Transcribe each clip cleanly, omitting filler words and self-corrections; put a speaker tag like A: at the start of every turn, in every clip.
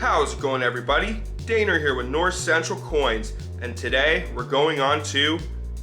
A: How's it going, everybody? Daner here with North Central Coins, and today we're going on to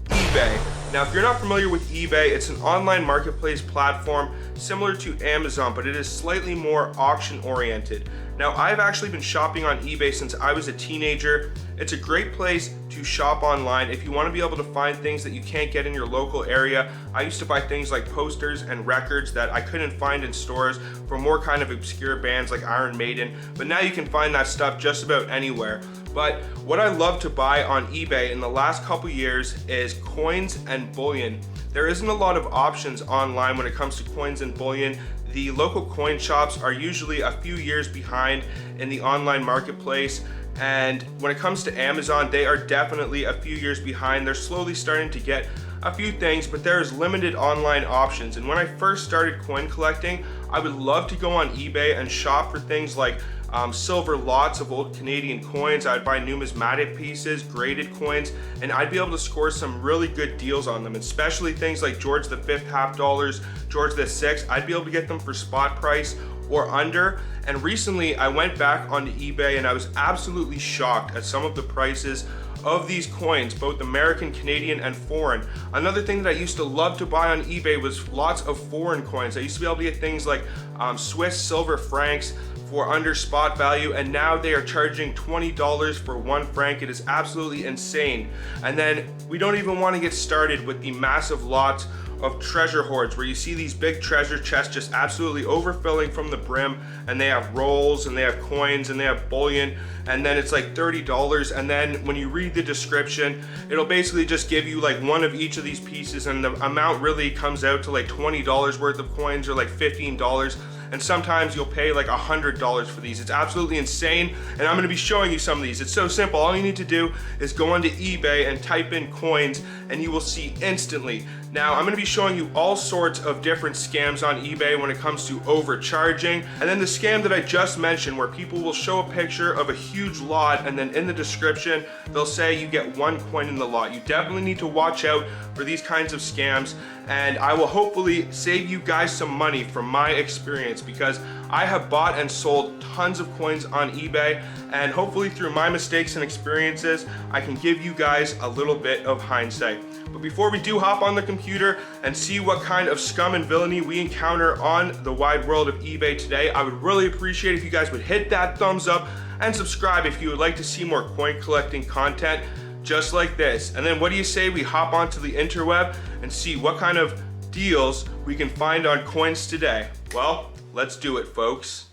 A: eBay. Now, if you're not familiar with eBay, it's an online marketplace platform similar to Amazon, but it is slightly more auction oriented. Now, I've actually been shopping on eBay since I was a teenager. It's a great place to shop online if you want to be able to find things that you can't get in your local area. I used to buy things like posters and records that I couldn't find in stores for more kind of obscure bands like Iron Maiden, but now you can find that stuff just about anywhere. But what I love to buy on eBay in the last couple years is coins and bullion. There isn't a lot of options online when it comes to coins and bullion. The local coin shops are usually a few years behind in the online marketplace. And when it comes to Amazon, they are definitely a few years behind. They're slowly starting to get a few things, but there's limited online options. And when I first started coin collecting, I would love to go on eBay and shop for things like silver lots of old Canadian coins. I'd buy numismatic pieces, graded coins, and I'd be able to score some really good deals on them, especially things like George V half dollars, George VI. I'd be able to get them for spot price or under. And recently I went back onto eBay and I was absolutely shocked at some of the prices of these coins, both American, Canadian, and foreign. Another thing that I used to love to buy on eBay was lots of foreign coins. I used to be able to get things like Swiss silver francs for under spot value, and now they are charging $20 for 1 franc. It is absolutely insane. And then we don't even want to get started with the massive lots of treasure hoards where you see these big treasure chests just absolutely overfilling from the brim, and they have rolls and they have coins and they have bullion, and then it's like $30, and then when you read the description, it'll basically just give you like one of each of these pieces, and the amount really comes out to like $20 worth of coins or like $15, and sometimes you'll pay like $100 for these. It's absolutely insane, and I'm gonna be showing you some of these. It's so simple. All you need to do is go onto eBay and type in coins, and you will see instantly. Now, I'm gonna be showing you all sorts of different scams on eBay when it comes to overcharging, and then the scam that I just mentioned where people will show a picture of a huge lot, and then in the description, they'll say you get 1 coin in the lot. You definitely need to watch out for these kinds of scams, and I will hopefully save you guys some money from my experience, because I have bought and sold tons of coins on eBay, and hopefully through my mistakes and experiences, I can give you guys a little bit of hindsight. But before we do hop on the computer and see what kind of scum and villainy we encounter on the wide world of eBay today, I would really appreciate if you guys would hit that thumbs up and subscribe if you would like to see more coin collecting content just like this. And then what do you say we hop onto the interweb and see what kind of deals we can find on coins today? Well, let's do it, folks.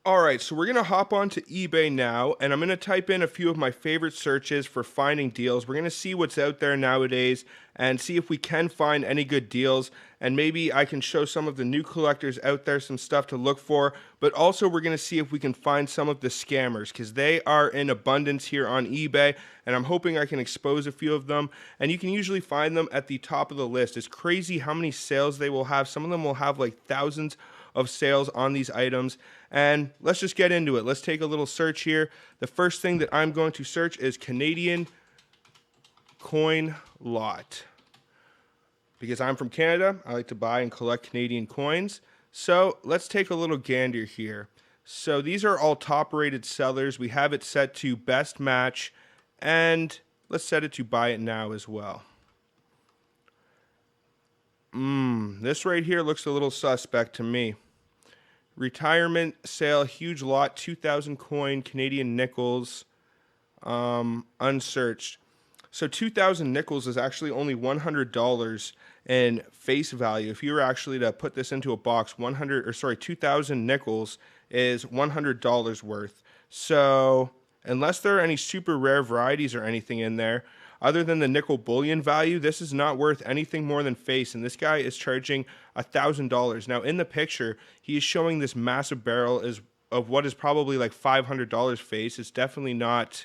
A: Alright, so we're going to hop onto eBay now, and I'm going to type in a few of my favorite searches for finding deals. We're going to see what's out there nowadays and see if we can find any good deals, and maybe I can show some of the new collectors out there some stuff to look for, but also we're going to see if we can find some of the scammers, because they are in abundance here on eBay, and I'm hoping I can expose a few of them, and you can usually find them at the top of the list. It's crazy how many sales they will have. Some of them will have like thousands of sales on these items, and let's just get into it. Let's take a little search here. The first thing that I'm going to search is Canadian coin lot, because I'm from Canada. I like to buy and collect Canadian coins, so let's take a little gander here. So these are all top rated sellers. We have it set to best match, and let's set it to buy it now as well. This right here looks a little suspect to me. Retirement sale, huge lot, 2,000 coin, Canadian nickels, unsearched. So 2,000 nickels is actually only $100 in face value. If you were actually to put this into a box, 2,000 nickels is $100 worth. So unless there are any super rare varieties or anything in there, other than the nickel bullion value, this is not worth anything more than face, and this guy is charging $1,000. Now, in the picture, he is showing this massive barrel of what is probably like $500 face. It's definitely not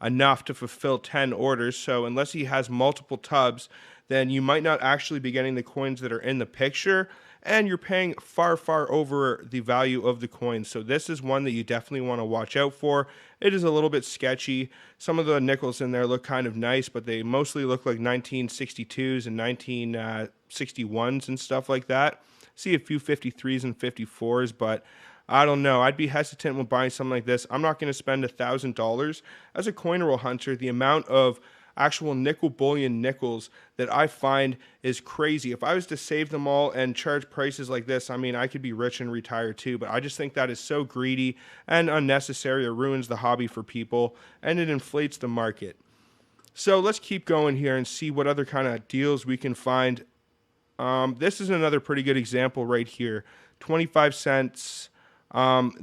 A: enough to fulfill 10 orders, so unless he has multiple tubs, then you might not actually be getting the coins that are in the picture, and you're paying far, far over the value of the coin. So this is one that you definitely want to watch out for. It is a little bit sketchy. Some of the nickels in there look kind of nice, but they mostly look like 1962s and 1961s and stuff like that. See a few 53s and 54s, but I don't know. I'd be hesitant when buying something like this. I'm not going to spend $1,000. As a coin roll hunter, the amount of actual nickel bullion nickels that I find is crazy. If I was to save them all and charge prices like this, I mean, I could be rich and retire too, but I just think that is so greedy and unnecessary. It ruins the hobby for people and it inflates the market. So let's keep going here and see what other kind of deals we can find. This is another pretty good example right here. 25 cents.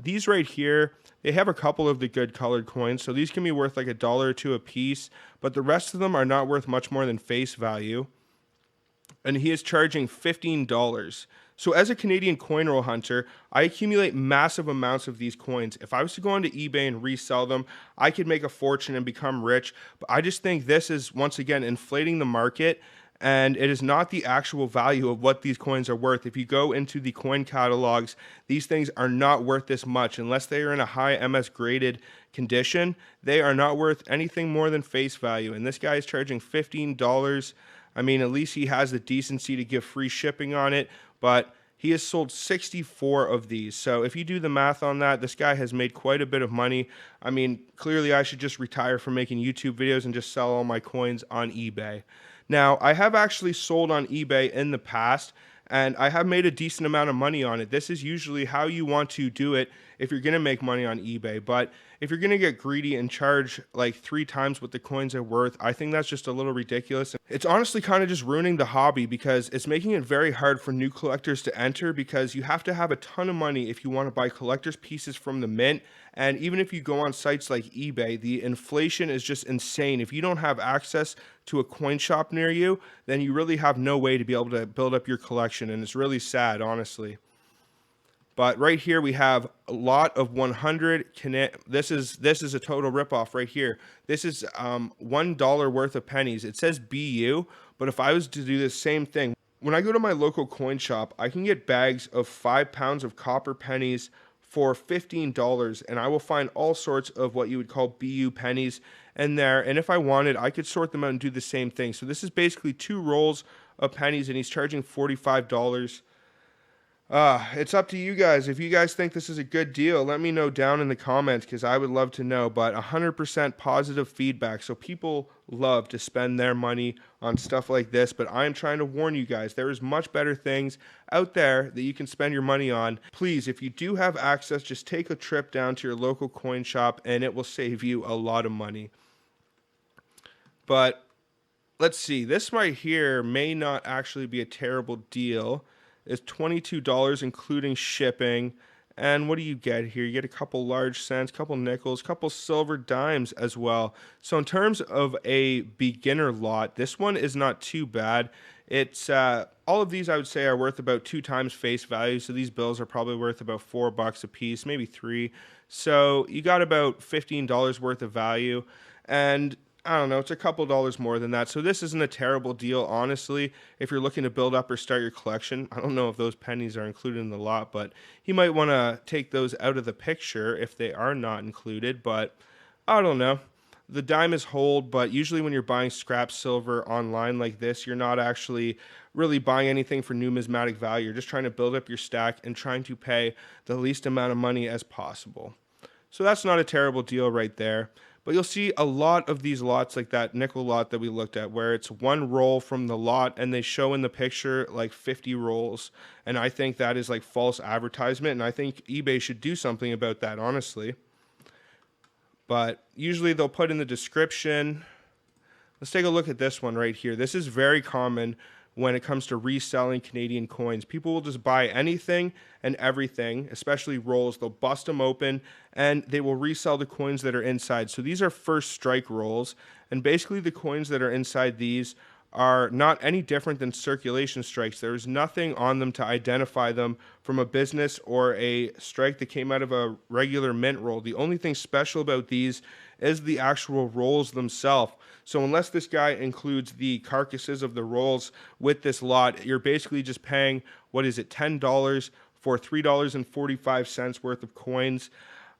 A: These right here, they have a couple of the good colored coins, so these can be worth like $1 or $2 a piece, but the rest of them are not worth much more than face value. And he is charging $15. So as a Canadian coin roll hunter, I accumulate massive amounts of these coins. If I was to go onto eBay and resell them, I could make a fortune and become rich. But I just think this is, once again, inflating the market, and it is not the actual value of what these coins are worth. If you go into the coin catalogs, these things are not worth this much. Unless they are in a high MS graded condition, they are not worth anything more than face value. And this guy is charging $15. I mean, at least he has the decency to give free shipping on it, but he has sold 64 of these. So if you do the math on that, this guy has made quite a bit of money. I mean, clearly I should just retire from making YouTube videos and just sell all my coins on eBay. Now, I have actually sold on eBay in the past, and I have made a decent amount of money on it. This is usually how you want to do it if you're going to make money on eBay. But if you're going to get greedy and charge like 3 times what the coins are worth, I think that's just a little ridiculous. It's honestly kind of just ruining the hobby because it's making it very hard for new collectors to enter, because you have to have a ton of money if you want to buy collector's pieces from the mint. And even if you go on sites like eBay, the inflation is just insane. If you don't have access to a coin shop near you, then you really have no way to be able to build up your collection. And it's really sad, honestly. But right here we have a lot of 100. This is a total ripoff right here. This is $1 worth of pennies. It says BU, but if I was to do the same thing, when I go to my local coin shop, I can get bags of 5 pounds of copper pennies for $15, and I will find all sorts of what you would call BU pennies in there. And if I wanted, I could sort them out and do the same thing. So this is basically 2 rolls of pennies, and he's charging $45. It's up to you guys. If you guys think this is a good deal, let me know down in the comments, because I would love to know. But 100% positive feedback. So people love to spend their money on stuff like this. But I'm trying to warn you guys, there is much better things out there that you can spend your money on. Please, if you do have access, just take a trip down to your local coin shop and it will save you a lot of money. But let's see. This right here may not actually be a terrible deal. Is $22 including shipping. And what do you get here? You get a couple large cents, couple nickels, couple silver dimes as well. So in terms of a beginner lot, this one is not too bad. It's all of these I would say are worth about 2 times face value. So these bills are probably worth about $4 a piece, maybe 3. So you got about $15 worth of value. And I don't know, it's a couple dollars more than that. So this isn't a terrible deal, honestly, if you're looking to build up or start your collection. I don't know if those pennies are included in the lot, but you might want to take those out of the picture if they are not included. But I don't know. The dime is hold, but usually when you're buying scrap silver online like this, you're not actually really buying anything for numismatic value. You're just trying to build up your stack and trying to pay the least amount of money as possible. So that's not a terrible deal right there. But you'll see a lot of these lots, like that nickel lot that we looked at, where it's 1 roll from the lot and they show in the picture like 50 rolls. And I think that is like false advertisement. And I think eBay should do something about that, honestly. But usually they'll put in the description. Let's take a look at this one right here. This is very common when it comes to reselling Canadian coins. People will just buy anything and everything, especially rolls. They'll bust them open and they will resell the coins that are inside. So these are first strike rolls, and basically the coins that are inside these are not any different than circulation strikes. There's nothing on them to identify them from a business or a strike that came out of a regular mint roll. The only thing special about these is the actual rolls themselves. So unless this guy includes the carcasses of the rolls with this lot, you're basically just paying, what is it, $10 for $3.45 worth of coins.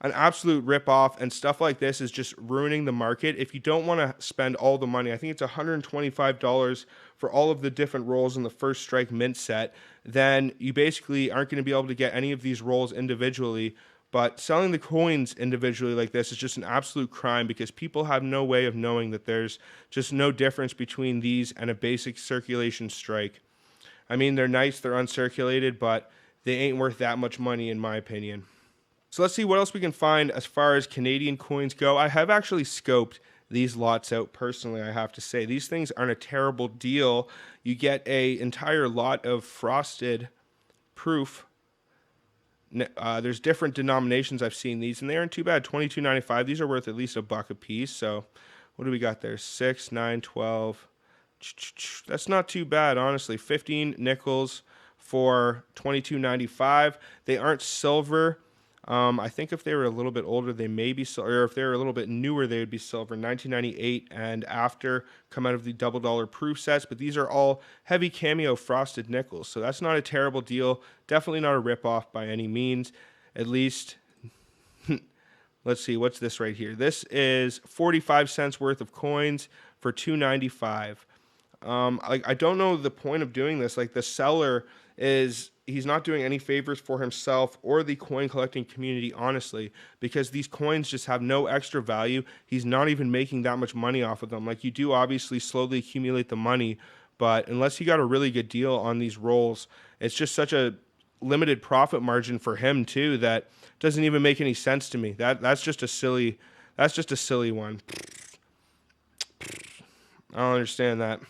A: An absolute ripoff, and stuff like this is just ruining the market. If you don't want to spend all the money, I think it's $125 for all of the different rolls in the first strike mint set, then you basically aren't going to be able to get any of these rolls individually. But selling the coins individually like this is just an absolute crime, because people have no way of knowing that there's just no difference between these and a basic circulation strike. I mean, they're nice, they're uncirculated, but they ain't worth that much money in my opinion. So let's see what else we can find as far as Canadian coins go. I have actually scoped these lots out personally, I have to say. These things aren't a terrible deal. You get an entire lot of frosted proof. There's different denominations I've seen these, and they aren't too bad. $22.95. These are worth at least $1 a piece. So what do we got there? 6, 9, 12. That's not too bad, honestly. 15 nickels for $22.95. They aren't silver. I think if they were a little bit older, they may be silver, or if they were a little bit newer, they would be silver. 1998 and after come out of the double dollar proof sets, but these are all heavy cameo frosted nickels, so that's not a terrible deal. Definitely not a ripoff by any means, at least. Let's see, what's this right here? This is 45 cents worth of coins for $2.95. I don't know the point of doing this. Like, the seller he's not doing any favors for himself or the coin collecting community, honestly, because these coins just have no extra value. He's not even making that much money off of them. Like, you do obviously slowly accumulate the money, but unless you got a really good deal on these rolls, it's just such a limited profit margin for him too that doesn't even make any sense to me. That's just a silly one. I don't understand that.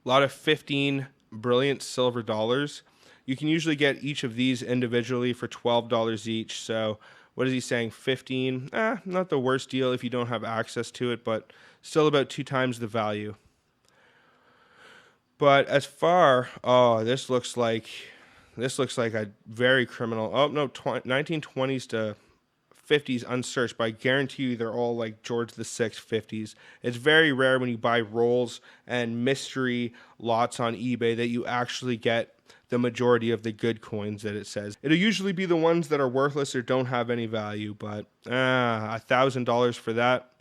A: A lot of 15 brilliant silver dollars. You can usually get each of these individually for $12 each. So what is he saying? 15? Not the worst deal if you don't have access to it, but still about 2 times the value. But as far, this looks like a very criminal. Oh no, 1920s to 50s unsearched, but I guarantee you they're all like George the VI 50s. It's very rare when you buy rolls and mystery lots on eBay that you actually get the majority of the good coins that it says. It'll usually be the ones that are worthless or don't have any value, but $1,000 for that,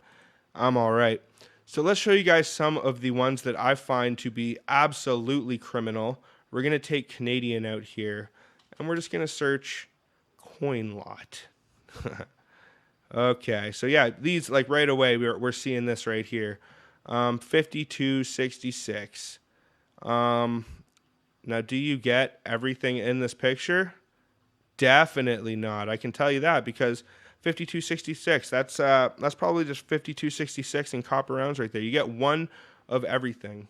A: I'm all right. So let's show you guys some of the ones that I find to be absolutely criminal. We're going to take Canadian out here, and we're just going to search coin lot. Okay, so yeah, these, like, right away we're seeing this right here. 52.66. Now, do you get everything in this picture? Definitely not. I can tell you that, because 52.66, that's probably just 52.66 in copper rounds right there. You get one of everything.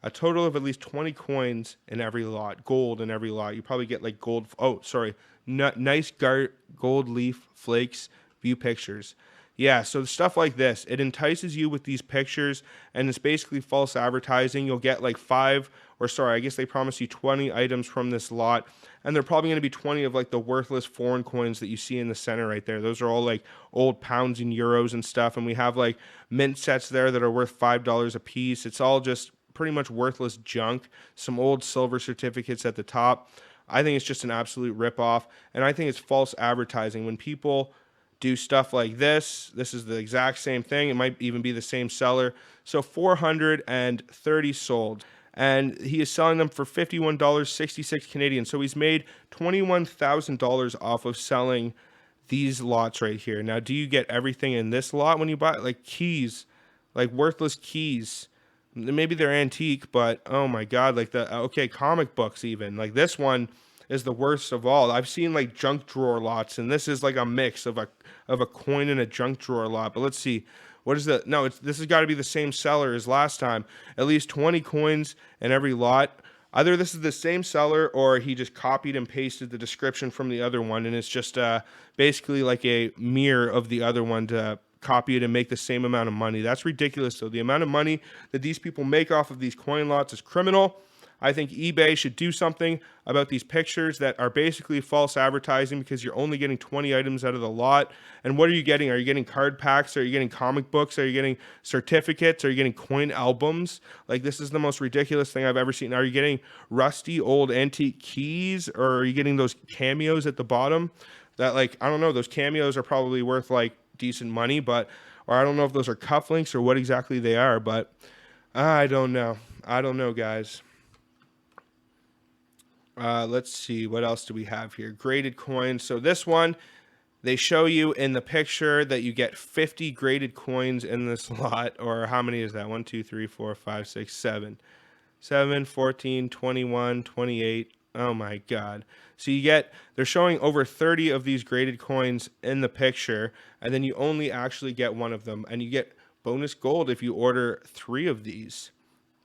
A: A total of at least 20 coins in every lot, gold in every lot. You probably get like gold. Oh, sorry. Nice gold leaf flakes view pictures. Yeah, so stuff like this, it entices you with these pictures, and it's basically false advertising. You'll get like I guess they promise you 20 items from this lot, and they're probably going to be 20 of like the worthless foreign coins that you see in the center right there. Those are all like old pounds and euros and stuff, and we have like mint sets there that are worth $5 a piece. It's all just pretty much worthless junk. Some old silver certificates at the top. I think it's just an absolute ripoff, and I think it's false advertising. When people do stuff like this is the exact same thing. It might even be the same seller. So 430 sold, and he is selling them for $51.66 Canadian. So he's made $21,000 off of selling these lots right here. Now, do you get everything in this lot when you buy, like keys, like worthless keys? Maybe they're antique, but oh my god, like comic books even. Like this one is the worst of all. I've seen like junk drawer lots, and this is like a mix of a coin and a junk drawer lot. But let's see. What is the no, this has got to be the same seller as last time. At least 20 coins in every lot. Either this is the same seller, or he just copied and pasted the description from the other one, and it's just basically like a mirror of the other one to copy it and make the same amount of money. That's ridiculous. So the amount of money that these people make off of these coin lots is criminal. I think eBay should do something about these pictures that are basically false advertising, because you're only getting 20 items out of the lot. And what are you getting? Are you getting card packs? Are you getting comic books? Are you getting certificates? Are you getting coin albums? Like, this is the most ridiculous thing I've ever seen. Are you getting rusty old antique keys? Or are you getting those cameos at the bottom that, like, I don't know, those cameos are probably worth like decent money, but, or I don't know if those are cufflinks or what exactly they are, but I don't know. I don't know, guys. Let's see, what else do we have here? Graded coins. So this one, they show you in the picture that you get 50 graded coins in this lot. Or how many is that? 1, 2, 3, 4, 5, 6, 7. 7, 14, 21, 28. Oh my God. So you get, they're showing over 30 of these graded coins in the picture, and then you only actually get one of them. And you get bonus gold if you order 3 of these.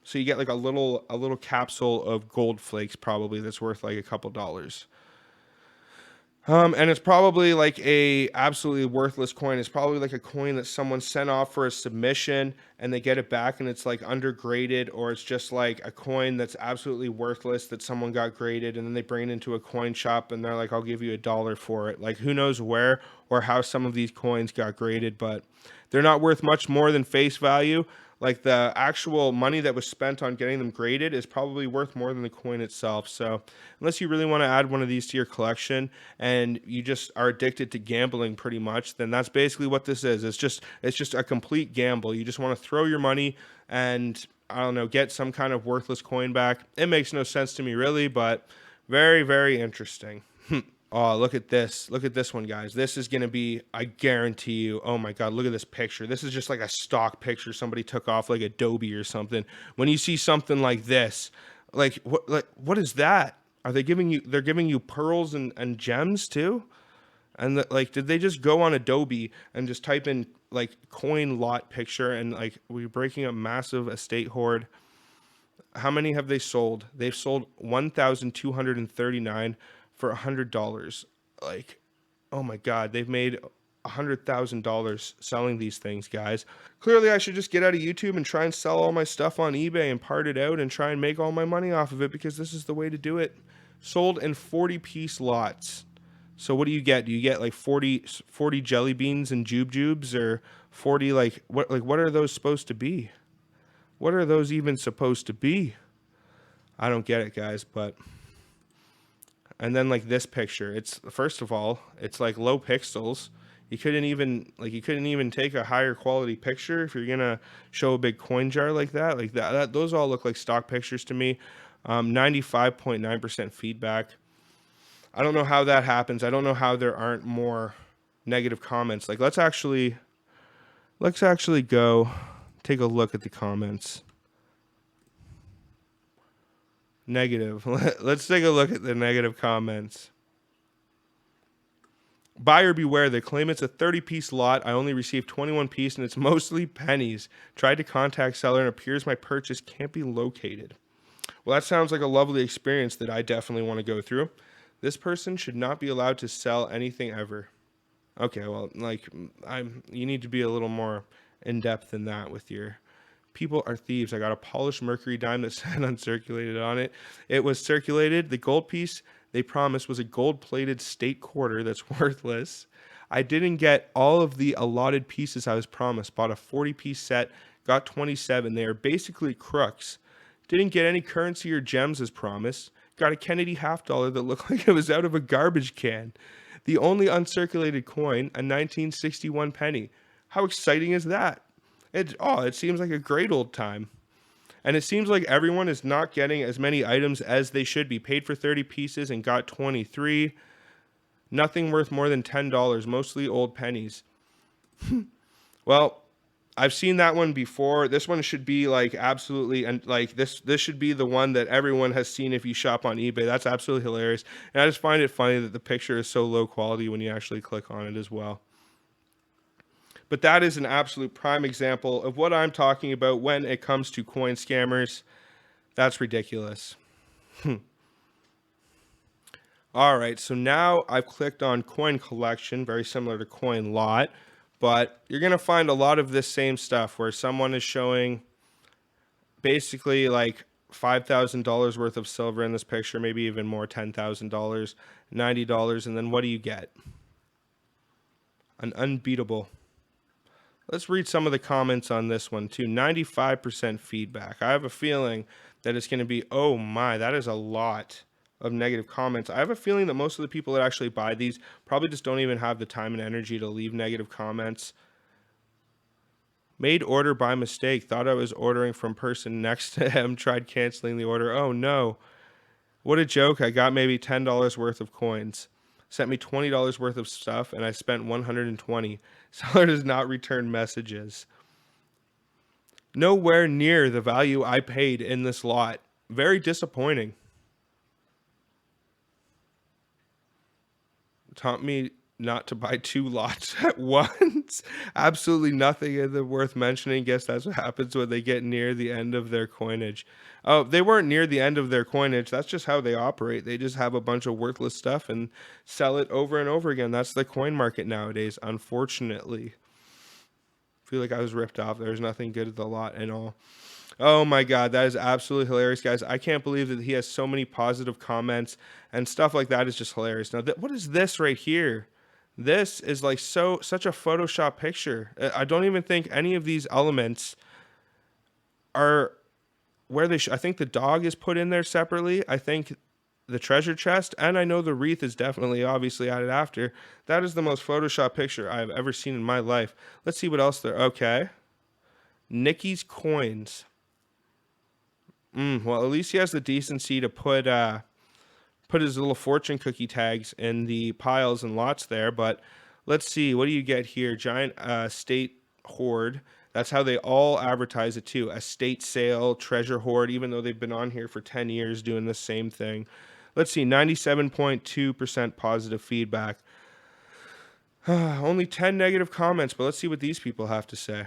A: So you get like a little capsule of gold flakes, probably, that's worth like a couple dollars. And it's probably like a absolutely worthless coin. It's probably like a coin that someone sent off for a submission and they get it back and it's like undergraded, or it's just like a coin that's absolutely worthless that someone got graded, and then they bring it into a coin shop and they're like, I'll give you $1 for it. Like, who knows where or how some of these coins got graded, but they're not worth much more than face value. Like, the actual money that was spent on getting them graded is probably worth more than the coin itself. So unless you really want to add one of these to your collection and you just are addicted to gambling pretty much, then that's basically what this is. It's just a complete gamble. You just want to throw your money and, I don't know, get some kind of worthless coin back. It makes no sense to me, really, but very, very interesting. Oh, look at this. Look at this one, guys. This is going to be, I guarantee you, oh my God, look at this picture. This is just like a stock picture somebody took off like Adobe or something. When you see something like this, like what is that? Are they giving you, they're giving you pearls and gems too? And like, did they just go on Adobe and just type in like coin lot picture and like, we're breaking a massive estate hoard? How many have they sold? They've sold 1,239 for $100. Like, oh my God, they've made $100,000 selling these things, guys. Clearly I should just get out of YouTube and try and sell all my stuff on eBay and part it out and try and make all my money off of it, because this is the way to do it. Sold in 40-piece lots. So what do you get? Do you get like 40 jelly beans and jubes, or 40 like what are those supposed to be? What are those even supposed to be? I don't get it, guys, but. And then like this picture, it's, first of all, it's like low pixels. You couldn't even take a higher quality picture if you're gonna show a big coin jar like that. Like that those all look like stock pictures to me. 95.9% feedback. I don't know how that happens. I don't know how there aren't more negative comments. Like, let's actually go take a look at the comments. Negative. Let's take a look at the negative comments. Buyer beware. They claim it's a 30-piece lot. I only received 21 piece and it's mostly pennies. Tried to contact seller and appears my purchase can't be located. Well, that sounds like a lovely experience that I definitely want to go through. This person should not be allowed to sell anything ever. Okay, well, like, you need to be a little more in-depth than that with your... People are thieves. I got a polished mercury dime that said uncirculated on it. It was circulated. The gold piece they promised was a gold-plated state quarter that's worthless. I didn't get all of the allotted pieces I was promised. Bought a 40-piece set, got 27. They are basically crooks. Didn't get any currency or gems as promised. Got a Kennedy $50 that looked like it was out of a garbage can. The only uncirculated coin, a 1961 penny. How exciting is that? It seems like a great old time. And it seems like everyone is not getting as many items as they should be. Paid for 30 pieces and got 23. Nothing worth more than $10, mostly old pennies. Well, I've seen that one before. This one should be like absolutely, and like this should be the one that everyone has seen if you shop on eBay. That's absolutely hilarious. And I just find it funny that the picture is so low quality when you actually click on it as well. But that is an absolute prime example of what I'm talking about when it comes to coin scammers. That's ridiculous. All right, so now I've clicked on coin collection, very similar to coin lot, But you're going to find a lot of this same stuff where someone is showing basically like $5,000 worth of silver in this picture, maybe even more, $10,000, $90. And then what do you get? An unbeatable. Let's read some of the comments on this one too. 95% feedback. I have a feeling that it's going to be, oh my, that is a lot of negative comments. I have a feeling that most of the people that actually buy these probably just don't even have the time and energy to leave negative comments. Made order by mistake. Thought I was ordering from person next to him. Tried canceling the order. Oh no. What a joke. I got maybe $10 worth of coins. Sent me $20 worth of stuff and I spent $120. Seller does not return messages. Nowhere near the value I paid in this lot. Very disappointing. Taught me not to buy 2 lots at once. Absolutely nothing in them worth mentioning. Guess that's what happens when they get near the end of their coinage. Oh, they weren't near the end of their coinage. That's just how they operate. They just have a bunch of worthless stuff and sell it over and over again. That's the coin market nowadays, unfortunately. I feel like I was ripped off. There's nothing good at the lot and all. Oh my God, that is absolutely hilarious, guys. I can't believe that he has so many positive comments and stuff like that is just hilarious. Now, what is this right here? This is like such a Photoshop picture. I don't even think any of these elements are where they should. I think the dog is put in there separately. I think the treasure chest, and I know the wreath is definitely obviously added after. That is the most Photoshop picture I've ever seen in my life. Let's see what else there. Okay. Nikki's coins. Well, at least he has the decency to put his little fortune cookie tags in the piles and lots there. But let's see, what do you get here? Giant estate hoard. That's how they all advertise it too. Estate sale, treasure hoard, even though they've been on here for 10 years doing the same thing. Let's see, 97.2% positive feedback. Only 10 negative comments, but let's see what these people have to say.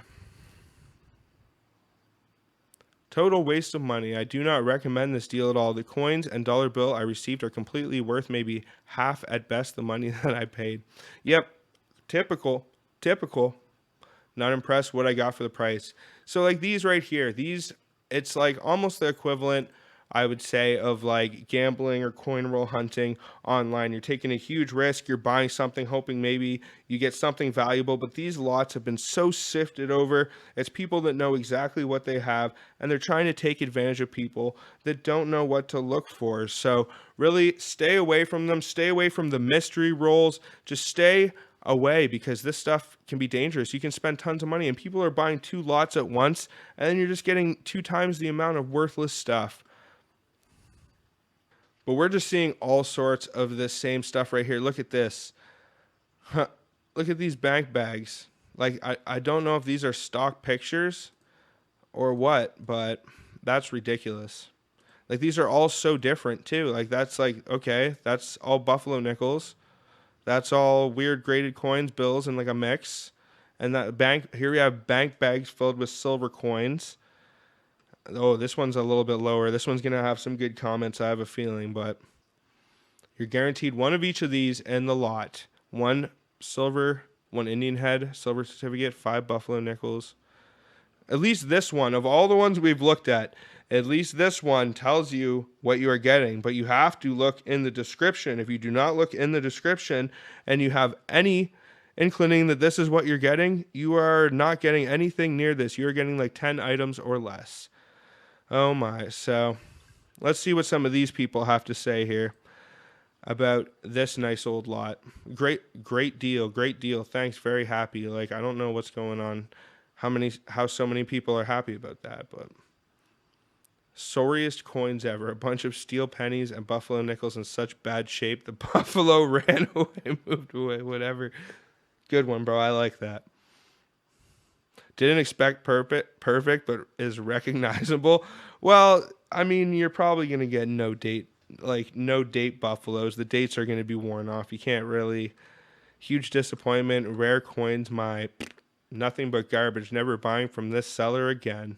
A: Total waste of money. I do not recommend this deal at all. The coins and dollar bill I received are completely worth maybe half at best the money that I paid. Yep, typical. Not impressed what I got for the price. So like these right here, it's like almost the equivalent, I would say, of like gambling or coin roll hunting online. You're taking a huge risk. You're buying something, hoping maybe you get something valuable. But these lots have been so sifted over. It's people that know exactly what they have, and they're trying to take advantage of people that don't know what to look for. So really stay away from them. Stay away from the mystery rolls. Just stay away, because this stuff can be dangerous. You can spend tons of money, and people are buying 2 lots at once, and then you're just getting 2 times the amount of worthless stuff. But we're just seeing all sorts of this same stuff right here. Look at this. Look at these bank bags. Like, I don't know if these are stock pictures or what, but that's ridiculous. Like, these are all so different too. Like, that's like, okay, that's all buffalo nickels. That's all weird graded coins, bills, and like a mix. And that here we have bank bags filled with silver coins. Oh, this one's a little bit lower. This one's going to have some good comments, I have a feeling, but you're guaranteed one of each of these in the lot. 1 silver, 1 Indian head, silver certificate, 5 buffalo nickels. At least this one, of all the ones we've looked at least this one tells you what you are getting, but you have to look in the description. If you do not look in the description and you have any inclining that this is what you're getting, you are not getting anything near this. You're getting like 10 items or less. Oh my. So let's see what some of these people have to say here about this nice old lot. Great deal. Thanks. Very happy. Like, I don't know what's going on. How so many people are happy about that, but sorriest coins ever. A bunch of steel pennies and buffalo nickels in such bad shape. The buffalo ran away, moved away, whatever. Good one, bro. I like that. Didn't expect perfect, but is recognizable. Well, I mean, you're probably going to get no date buffaloes. The dates are going to be worn off. You can't really. Huge disappointment. Rare coins, nothing but garbage. Never buying from this seller again.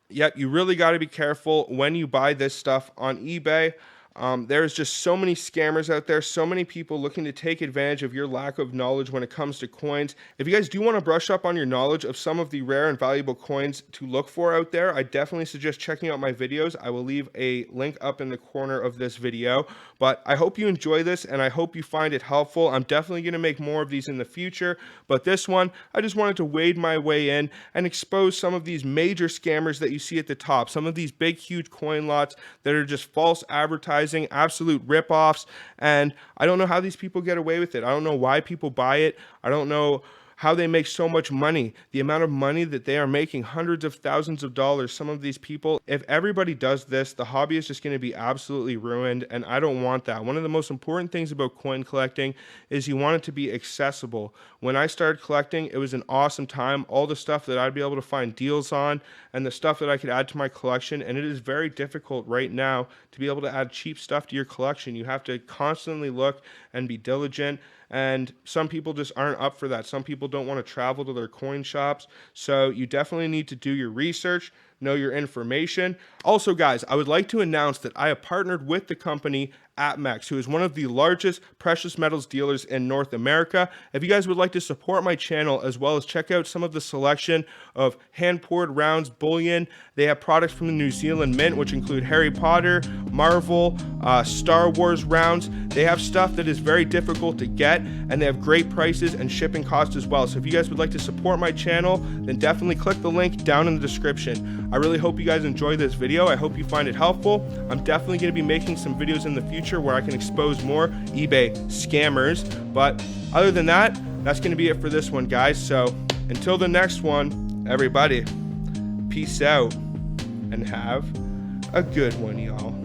A: Yep, you really got to be careful when you buy this stuff on eBay. There's just so many scammers out there, so many people looking to take advantage of your lack of knowledge when it comes to coins. If you guys do want to brush up on your knowledge of some of the rare and valuable coins to look for out there, I definitely suggest checking out my videos. I will leave a link up in the corner of this video. But I hope you enjoy this, and I hope you find it helpful. I'm definitely going to make more of these in the future, but this one, I just wanted to wade my way in and expose some of these major scammers that you see at the top, some of these big, huge coin lots that are just false advertising, absolute rip-offs, and I don't know how these people get away with it. I don't know why people buy it. I don't know how they make so much money, the amount of money that they are making, hundreds of thousands of dollars, some of these people. If everybody does this, the hobby is just going to be absolutely ruined, and I don't want that. One of the most important things about coin collecting is you want it to be accessible. When I started collecting, it was an awesome time. All the stuff that I'd be able to find deals on and the stuff that I could add to my collection, and it is very difficult right now to be able to add cheap stuff to your collection. You have to constantly look and be diligent, and some people just aren't up for that. Some people don't want to travel to their coin shops, so you definitely need to do your research, know your information. Also, guys, I would like to announce that I have partnered with the company APMEX, who is one of the largest precious metals dealers in North America. If you guys would like to support my channel as well as check out some of the selection of hand-poured rounds, bullion, they have products from the New Zealand Mint, which include Harry Potter, Marvel, Star Wars rounds. They have stuff that is very difficult to get, and they have great prices and shipping costs as well. So if you guys would like to support my channel, then definitely click the link down in the description. I really hope you guys enjoy this video. I hope you find it helpful. I'm definitely going to be making some videos in the future where I can expose more eBay scammers. But other than that, that's going to be it for this one, guys. So until the next one, everybody, peace out and have a good one, y'all.